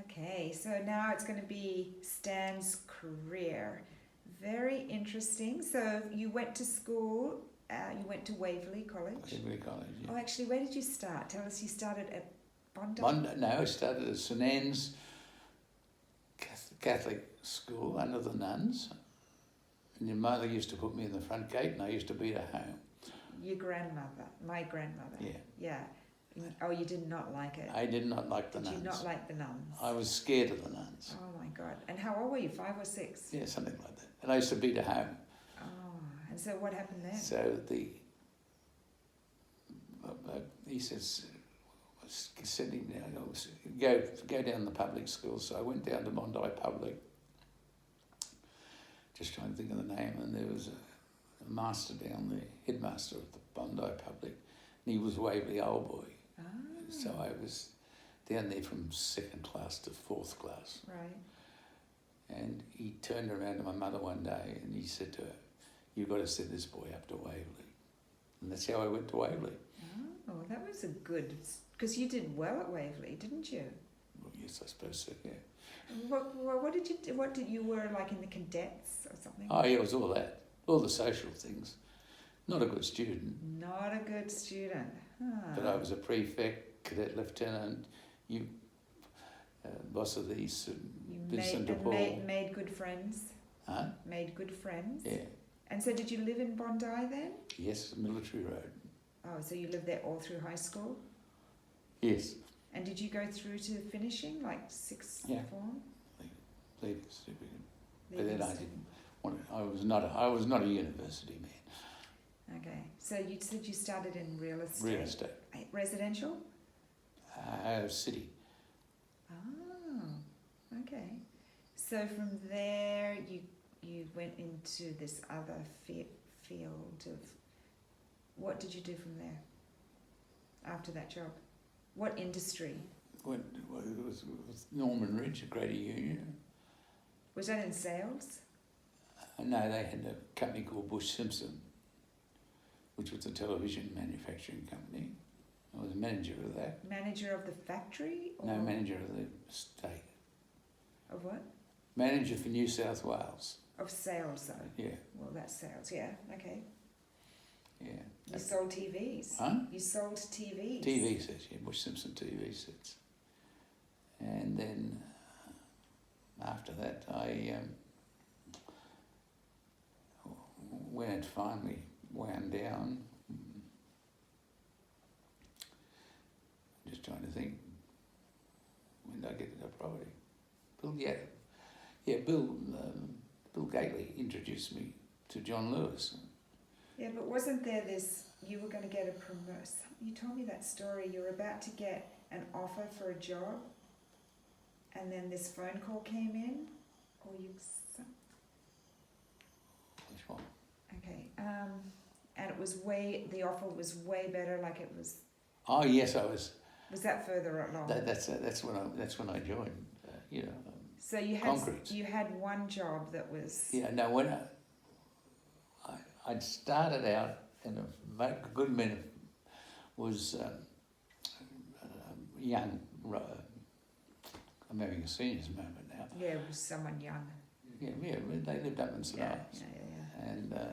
Okay, so now it's going to be Stan's career. Very interesting. So you went to school, you went to Waverley College. Waverley College, yeah. Oh, actually, where did you start? Tell us, you started at Bondi? No, I started at St Anne's Catholic school under the nuns. And your mother used to put me in the front gate and I used to beat her home. Your grandmother, my grandmother. Yeah. Yeah. Oh, you did not like it? I did not like the nuns. Did you not like the nuns? I was scared of the nuns. Oh my God. And how old were you, 5 or 6? Yeah, something like that. And I used to beat her home. Oh, and so what happened then? So he says, sending go down the public school. So I went down to Bondi Public, just trying to think of the name, and there was a master down there, headmaster of the Bondi Public, and he was Waverley Old Boy. Ah. So I was down there from 2nd class to 4th class. Right. And he turned around to my mother one day and he said to her, "You've got to send this boy up to Waverley." And that's how I went to Waverley. Oh, that was a good, because you did well at Waverley, didn't you? Well, yes, I suppose so, yeah. What did you do? What did you were like in the cadets or something? Oh, yeah, it was all that. All the social things. Not a good student. Not a good student. Huh. But I was a prefect, cadet lieutenant, boss of the East, Vincent de Paul. Made good friends. Huh? Made good friends. Yeah. And so did you live in Bondi then? Yes, Military Road. Oh, so you lived there all through high school? Yes. And did you go through to finishing, like sixth form? Leaving stupid. But then I didn't want to, I was not a university man. Okay. So you said you started in real estate. Real estate. Residential? City. Oh, okay. So from there you went into this other field of, what did you do from there after that job? What industry? It was Norman Ridge, a Greater Union. Was that in sales? No, they had a company called Bush Simpson, which was a television manufacturing company. I was manager of that. Manager of the factory? Or No, manager of the state. Of what? Manager for New South Wales. Of sales, though. Yeah. Well, that's sales. Yeah. Okay. Yeah. You sold TVs. Huh? You sold TVs. TV sets, yeah, Bush Simpson TV sets. And then after that, I when it finally wound down, just trying to think, when did I get into property? Bill Gately introduced me to John Lewis. Yeah, but wasn't there this, you were going to get a promotion, you told me that story, you were about to get an offer for a job, and then this phone call came in, or you, Which one? okay, and it was the offer was way better, like it was. Oh yes, I was that further along? That's when I joined, So you had one job that was. Yeah, no, when I'd started out, and a good man was young. I'm having a senior's moment now. Yeah, it was someone young. Yeah, they lived up in St Ives. Yeah.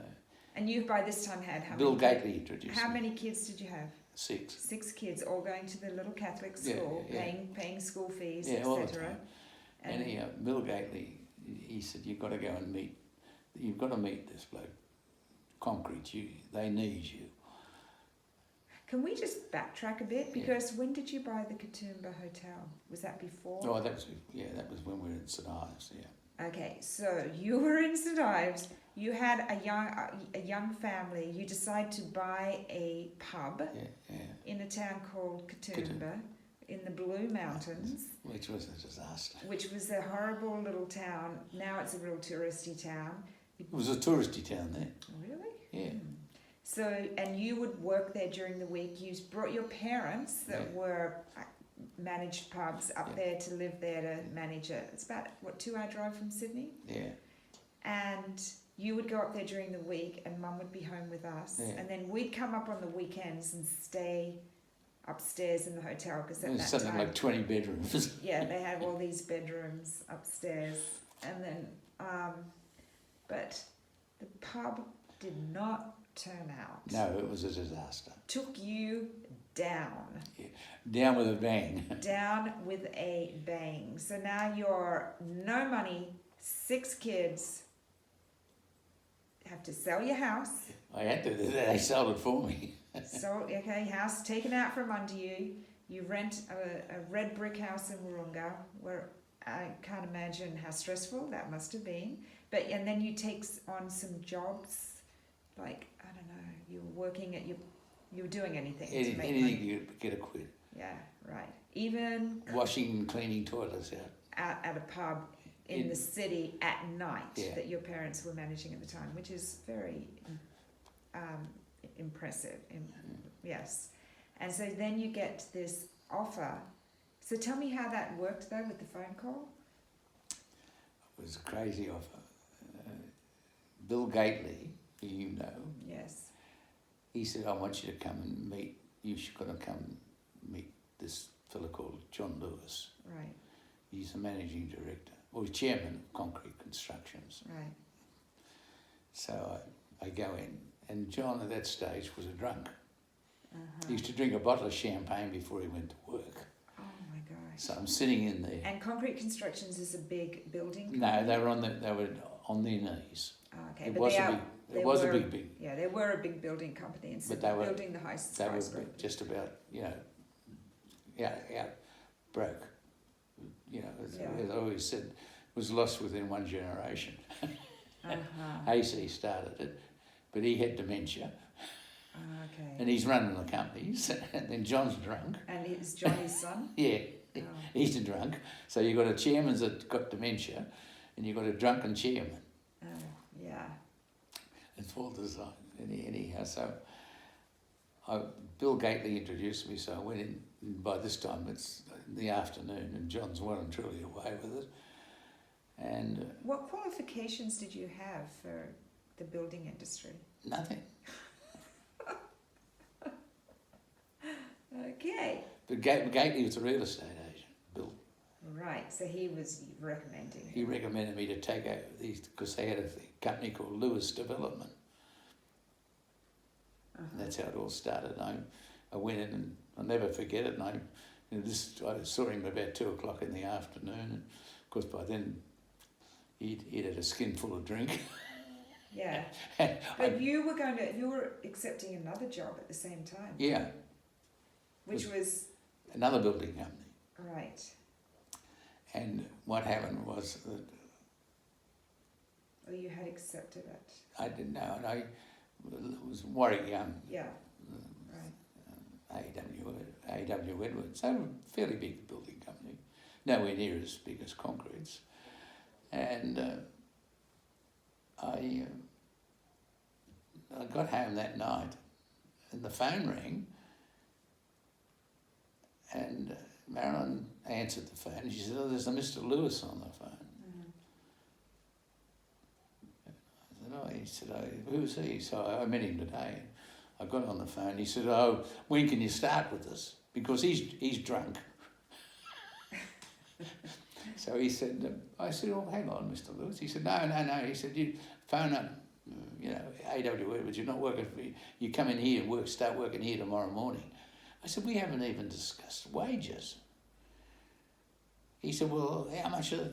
And you by this time had how Bill many? Gately introduced How me. many kids did you have? 6. 6 kids, all going to the little Catholic school, paying school fees, etc. And anyhow, Bill Gately, he said, you've got to meet this bloke. Concrete, they need you. Can we just backtrack a bit? Because when did you buy the Katoomba Hotel? Was that before? Oh, that was when we were in St Ives, yeah. Okay, so you were in St Ives. You had a young family. You decided to buy a pub in a town called Katoomba in the Blue Mountains. Which was a disaster. Which was a horrible little town. Now it's a real touristy town. It was a touristy town there. Really? Yeah. So, and you would work there during the week. You brought your parents that were managed pubs up there to live there to manage it. It's about, 2-hour drive from Sydney? Yeah. And you would go up there during the week and Mum would be home with us. Yeah. And then we'd come up on the weekends and stay upstairs in the hotel because It at was that something time, like 20 bedrooms. yeah, they had all these bedrooms upstairs, and then, but the pub did not turn out. No, it was a disaster. Took you down. Down with a bang. Down with a bang. So now you're no money, 6 kids, have to sell your house. I had to, they sold it for me. So, okay, house taken out from under you. You rent a red brick house in Wahroonga, where I can't imagine how stressful that must have been. But, and then you take on some jobs, like, I don't know, you were working at you were doing anything to make Anything money. you get a quid. Yeah, right. Even Washing and cleaning toilets out. at a pub in the city at night Yeah. that your parents were managing at the time, which is very impressive. Yes. And so then you get this offer. So tell me how that worked though with the phone call. It was a crazy offer. Bill Gately, who you know, Yes. he said, I want you to come and meet, you've got to come meet this fella called John Lewis. Right, He's the managing director, or chairman of Concrete Constructions. right. So I go in, and John at that stage was a drunk. Uh-huh. He used to drink a bottle of champagne before he went to work. Oh my gosh. So I'm sitting in there. And Concrete Constructions is a big building? No, they were on their knees. Oh, okay, It but was they a are, big. they It was were- a big. yeah, they were a big building company and so But they were- building the high They were skyscraper. just about, out broke. As Yeah. I always said, was lost within one generation. Uh-huh. AC started it, but he had dementia, Okay. and he's running the companies, and then John's drunk. And it's Johnny's son? Yeah, Oh. he's a drunk. So you've got a chairman that got dementia, and you've got a drunken chairman. Oh, yeah. It's all designed. Anyhow, so Bill Gately introduced me, so I went in. By this time, it's in the afternoon, and John's well and truly away with it. And What qualifications did you have for the building industry? nothing. Okay. But Gately was a real estate agent, Bill. Right, so he was recommending He it. recommended me to take over these, because they had a company called Lewis Development. Uh-huh. And that's how it all started. I went in, and I'll never forget it. And I saw him about 2:00 in the afternoon. And of course, by then, he'd had a skin full of drink. Yeah. And But you were accepting another job at the same time, yeah, which was, another building company. right. And what happened was that Or you had accepted it. I didn't know, and I was Warwick Young, Yeah, right. A.W. Edwards. They were a fairly big building company, nowhere near as big as Concrete's. And I got home that night, and the phone rang, and Marilyn answered the phone, and she said, "Oh, there's a Mr. Lewis on the phone." Mhm. He said, "Oh, who's he?" So I met him today. I got on the phone. He said, "Oh, when can you start with us?" Because he's drunk. So he said, I said, "Oh, hang on, Mr. Lewis." He said, No. He said, "You phone up, A.W. Edwards. You're not working for me. You come in here and start working here tomorrow morning." I said, "We haven't even discussed wages." He said, "Well, how much are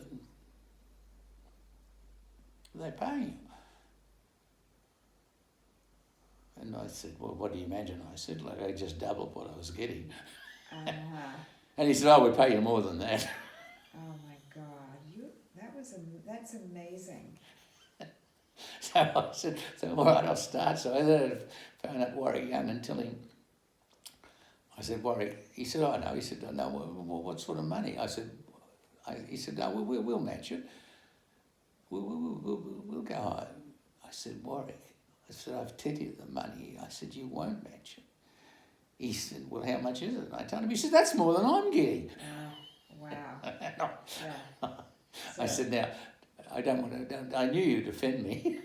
they paying you?" And I said, "Well, what do you imagine?" I said, "Like, I just doubled what I was getting." Uh-huh. And he said, "I would pay you more than that." Oh my God, that's amazing. So I said, "All right, I'll start." So I then phoned up Warwick Young and tell him. I said, "Warwick," he said, "Oh, no." He said, "No, what sort of money?" I said, he said, "No, we'll match it. We'll go high." I said, "Warwick," I said, "I've tell you the money." I said, "You won't match it." He said, "Well, how much is it?" And I told him. He said, "That's more than I'm getting." Oh, wow. Yeah. I said, "Now, I knew you'd defend me."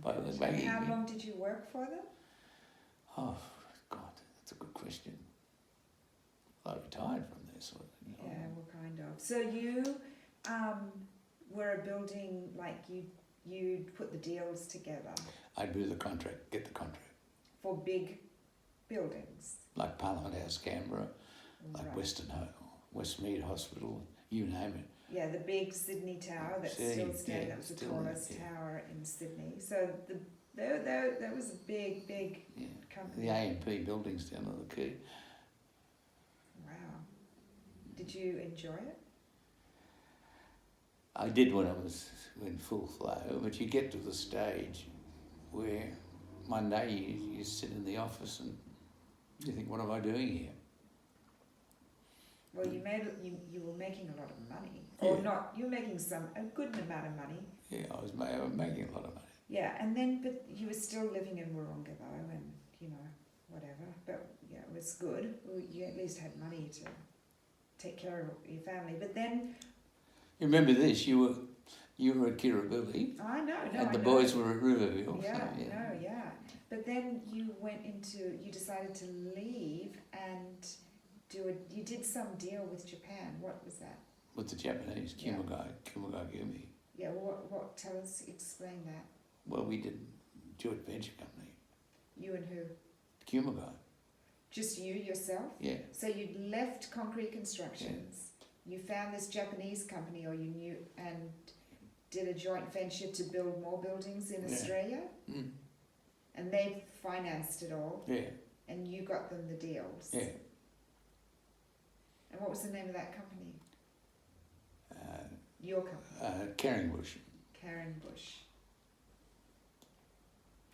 By the So way, how long did you work for them? oh God, question. I retired from there, sort of. You know. Yeah, well, kind of. So you were a building, like you'd put the deals together I'd do the contract, get the contract. for big buildings. Like Parliament House, Canberra, like Right. Westmead Hospital, you name it. Yeah, the big Sydney Tower that's Sydney, still standing. yeah, That was the still there, tallest yeah. tower in Sydney. So that was a big Yeah. company. The A&P buildings down at the quay. Wow. Did you enjoy it? I did when I was in full flow, but you get to the stage where one day you sit in the office and you think, what am I doing here? Well, you were making a lot of money, or Yeah. not? You were making a good amount of money. Yeah, I was making a lot of money. Yeah, and then but you were still living in Wahroonga though, and you know whatever. But yeah, it was good. Well, you at least had money to take care of your family. But then You remember this? You were at Kirribilli, I know, and the I know. boys were at Riverville. Yeah, so, yeah. no, yeah. But then you decided to leave and you did some deal with Japan. What was that? With the Japanese, Yeah. Kumagagumi. Yeah, tell us, explain that. Well, we did joint venture company. You and who? Kumagai, Just you, yourself? yeah. So you'd left Concrete Constructions, you found this Japanese company, or you knew, and did a joint venture to build more buildings in Yeah. Australia, Mm. and they financed it all, Yeah, and you got them the deals. yeah. And what was the name of that company? Uh, Your company, Carringbush. Karen Bush.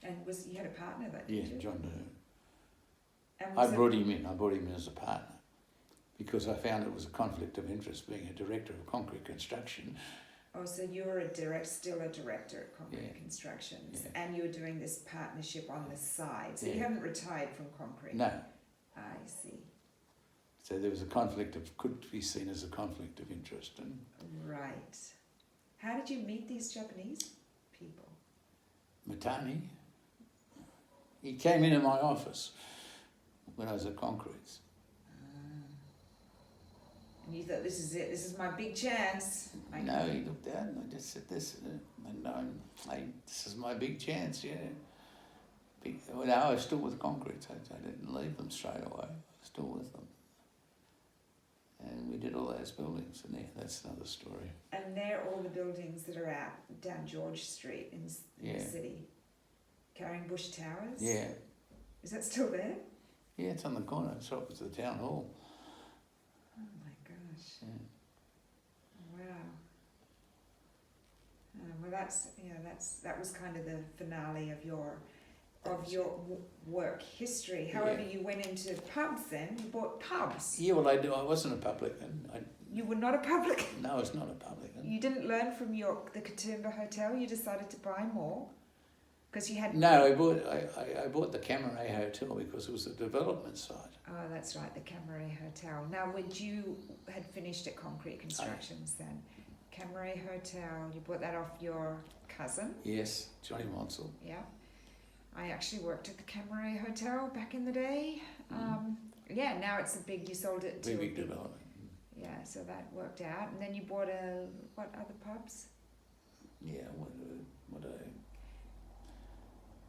And you had a partner that Yeah, did you? John Doo. And I was it- brought him in as a partner because I found it was a conflict of interest being a director of concrete construction. Oh, so you were still a director at Concrete Yeah. Constructions, Yeah. and you were doing this partnership on the side. So you Yeah. haven't retired from concrete. No, I see. so there was a conflict could be seen as a conflict of interest. And Right. How did you meet these Japanese people? Matani, he came into my office when I was at Concretes. And you thought, this is it, this is my big chance. No, he looked out and I just said this, and this is my big chance, yeah. Well, no, I was still with Concretes. I didn't leave them straight away. I was still with them. And we did all those buildings, and that's another story. And they're all the buildings that are out down George Street in the Yeah. city. Carringbush Towers? Yeah, Is that still there? yeah, it's on the corner. It's opposite the town hall. Oh my gosh. Yeah. Wow. Well, that was kind of the finale of your work history. However, you went into pubs then. You bought pubs. Yeah, well, I wasn't a publican. You were not a publican. No, I was not a publican. You didn't learn from the Katoomba Hotel. You decided to buy more because you had. No, I bought the Camaret Hotel because it was a development site. Oh, that's right, the Camaret Hotel. Now, when you had finished at Concrete Constructions, then Camaret Hotel, you bought that off your cousin. Yes, Johnny Monsell. Yeah. I actually worked at the Camaret Hotel back in the day. Yeah, now it's you sold it to Big development. Yeah, so that worked out. And then you bought what other pubs?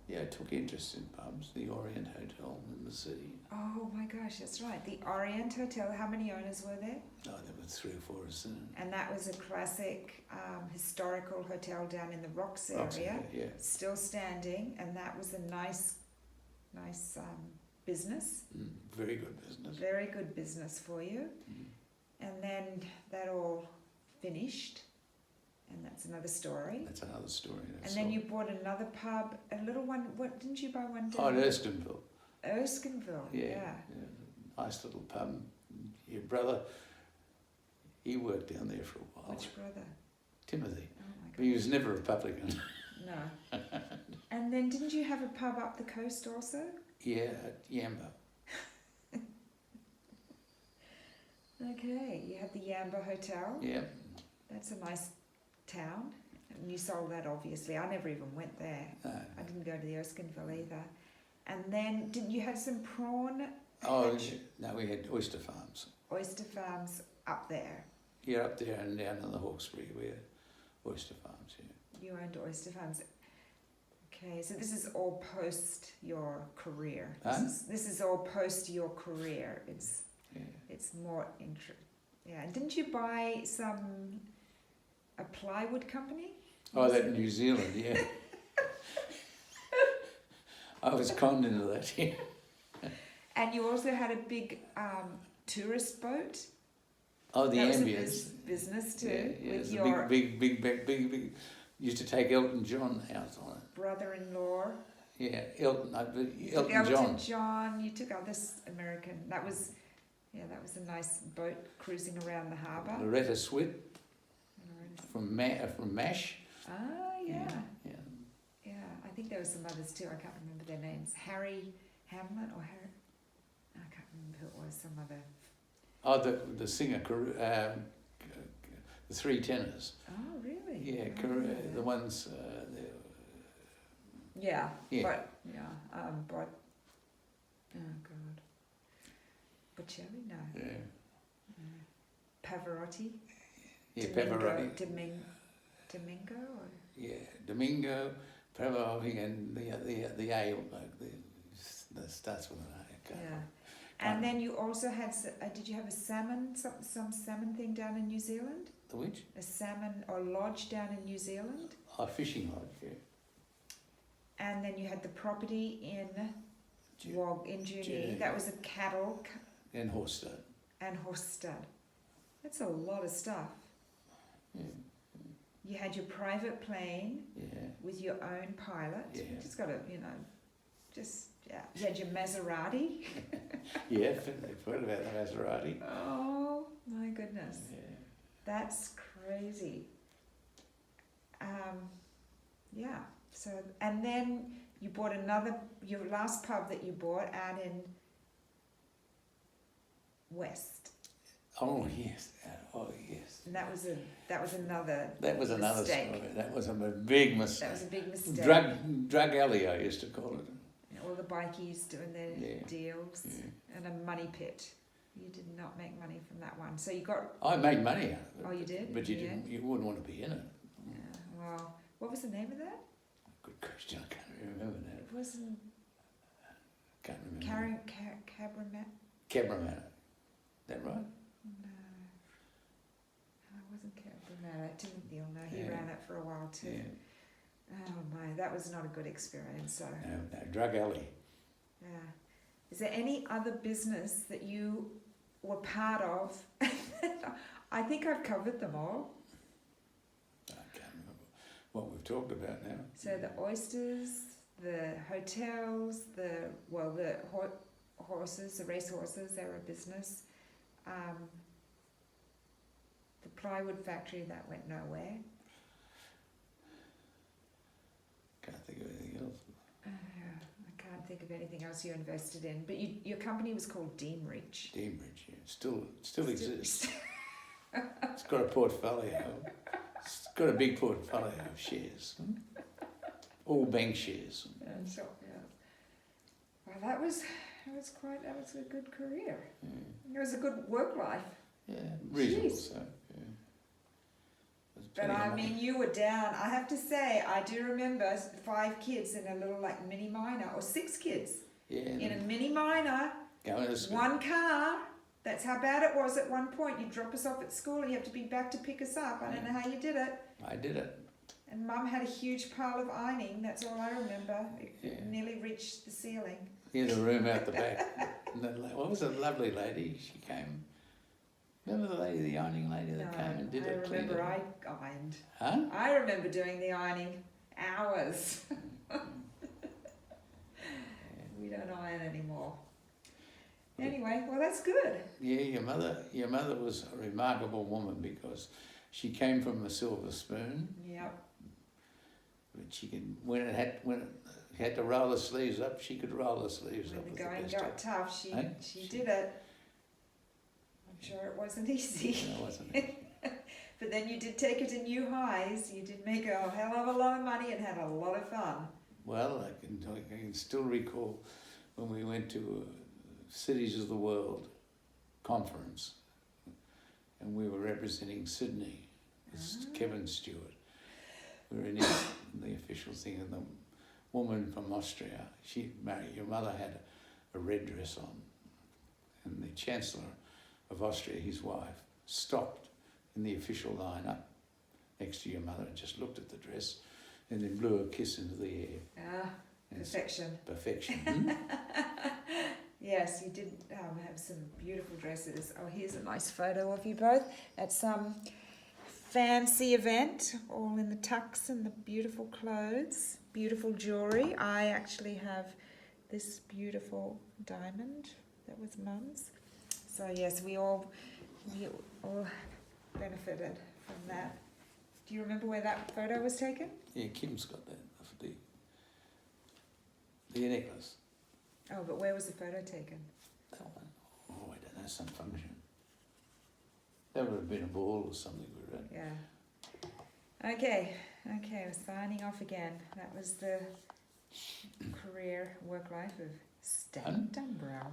Yeah, I took interest in pubs, the Orient Hotel in the city. Oh my gosh, that's right. The Orient Hotel, how many owners were there? Oh, there were 3 or 4 of us in it. And that was a classic historical hotel down in the Rocks area. Yeah. Still standing, and that was a nice business. Very good business. Very good business for you. And then that all finished, and that's another story. That's another story. And then you bought another pub, a little one. What didn't you buy one down? Oh, at Erskineville. Erskineville. Yeah. Nice little pub. Your brother, he worked down there for a while. Which brother? Timothy. Oh my But he God. was never a publican. No. And then didn't you have a pub up the coast also? Yeah, at Yamba. Okay, you had the Yamba Hotel. Yeah. That's a nice town. And you sold that, obviously. I never even went there. No. I didn't go to the Erskineville either. And then, didn't you have some prawn Oh, no, we had oyster farms. Oyster farms up there. Yeah, up there and down in the Hawkesbury, we had oyster farms, yeah. You owned oyster farms. Okay, so this is all post your career. Huh? This is all post your career. Yeah. It's more yeah. And didn't you buy a plywood company? Oh, that in New Zealand, yeah. I was conned into that, yeah. And you also had a big tourist boat. Oh, the That was a ambience. business too, Yeah, yeah, with it's your a big. Used to take Elton John out on it. brother-in-law. Yeah, Elton Elton John. John. You took other American. That was a nice boat cruising around the harbour. Loretta Swit from MASH. Ah, yeah. Yeah. Yeah, I think there were some others too. I can't remember their names. Harry Hamlin or Harry. I can't remember who it was. Some other. Oh, the singer, the Three Tenors. Oh, really? Yeah, I don't know the that. ones. Yeah. Yeah. But oh God. Bocelli? No. Yeah. Pavarotti. Yeah, Domingo. Pavarotti. Domingo or. Yeah, Domingo, Pavarotti, and the A bloke. That starts with an A. Yeah. And then you also had. Did you have a salmon? Some salmon thing down in New Zealand? The which? A salmon or lodge down in New Zealand? Oh, fishing lodge, yeah. And then you had the property in Junee. Junee. That was a cattle And horse stud. and horse stud. That's a lot of stuff. Yeah. You had your private plane Yeah. with your own pilot. Yeah. You just got to, yeah. You had your Maserati. Yeah, I forgot about the Maserati. Oh my goodness. Yeah. That's crazy. Yeah. So, and then you bought your last pub that you bought out in West. Oh yes. Oh yes. And that was another That was another mistake. story. That was a big mistake. That was a big mistake. Drug alley, I used to call it. All the bikies doing their Yeah. deals Yeah. and a money pit. You did not make money from that one. So you got. I made money out of it. Oh, you did? But you Yeah. didn't. You wouldn't want to be in it. Yeah. Well, what was the name of that? Good question. I can't remember that. It wasn't Can't remember. Cabramat. Cabramatta. That right? No, it wasn't Cabramat. Timothy will know. He Yeah. ran it for a while too. Yeah. Oh my, that was not a good experience. So No, drug alley. yeah. Is there any other business that you were part of? I think I've covered them all. I can't remember what we've talked about now. So the oysters, the hotels, the horses, the race horses, they were a business. The plywood factory, that went nowhere. Can't think of anything else. I can't think of anything else you invested in. But your company was called Deanridge. Deanbridge, yeah. Still exists. It's got a portfolio. It's got a big portfolio of shares. All bank shares. Yeah. Well, that was a good career. Yeah, It was a good work life. yeah. Reasonable, Jeez. so, yeah. There's But plenty of I money. mean, you were down. I have to say, I do remember 5 kids in a little like mini minor, or 6 kids Yeah, in a mini minor, going to school. 1 car. That's how bad it was at one point. You drop us off at school and you have to be back to pick us up. I don't know how you did it. I did it. And Mum had a huge pile of ironing. That's all I remember. It Yeah. nearly reached the ceiling. In a room out the back. And what was a lovely lady? She came. Remember the lady, the ironing lady that came and did I it? cleaned remember it? I ironed. Huh? I remember doing the ironing hours. We don't iron anymore. Anyway, well that's good. Yeah, your mother was a remarkable woman because she came from a silver spoon, Yep. but she could when it had to roll the sleeves up, she could roll the sleeves When up. the with going best got of- tough, she Hey? did it. I'm sure it wasn't easy. No, wasn't it? But then you did take it to new highs. You did make a hell of a lot of money and had a lot of fun. Well, I can still recall when we went to Cities of the World conference, and we were representing Sydney. It's Kevin Stewart. We were in the official thing, and the woman from Austria, your mother had a red dress on, and the Chancellor of Austria, his wife, stopped in the official line up next to your mother and just looked at the dress and then blew a kiss into the air. Ah, perfection. Perfection. Hmm? Yes, you did have some beautiful dresses. Oh, here's a nice photo of you both at some fancy event, all in the tux and the beautiful clothes, beautiful jewellery. I actually have this beautiful diamond that was Mum's. So yes, we all benefited from that. Do you remember where that photo was taken? Yeah, Kim's got that, the necklace. Oh, but where was the photo taken? That one. Oh, I don't know, some function. That would have been a ball or something, we read. Yeah. Okay, we're signing off again. That was the career, work life of Stan Dunbrow.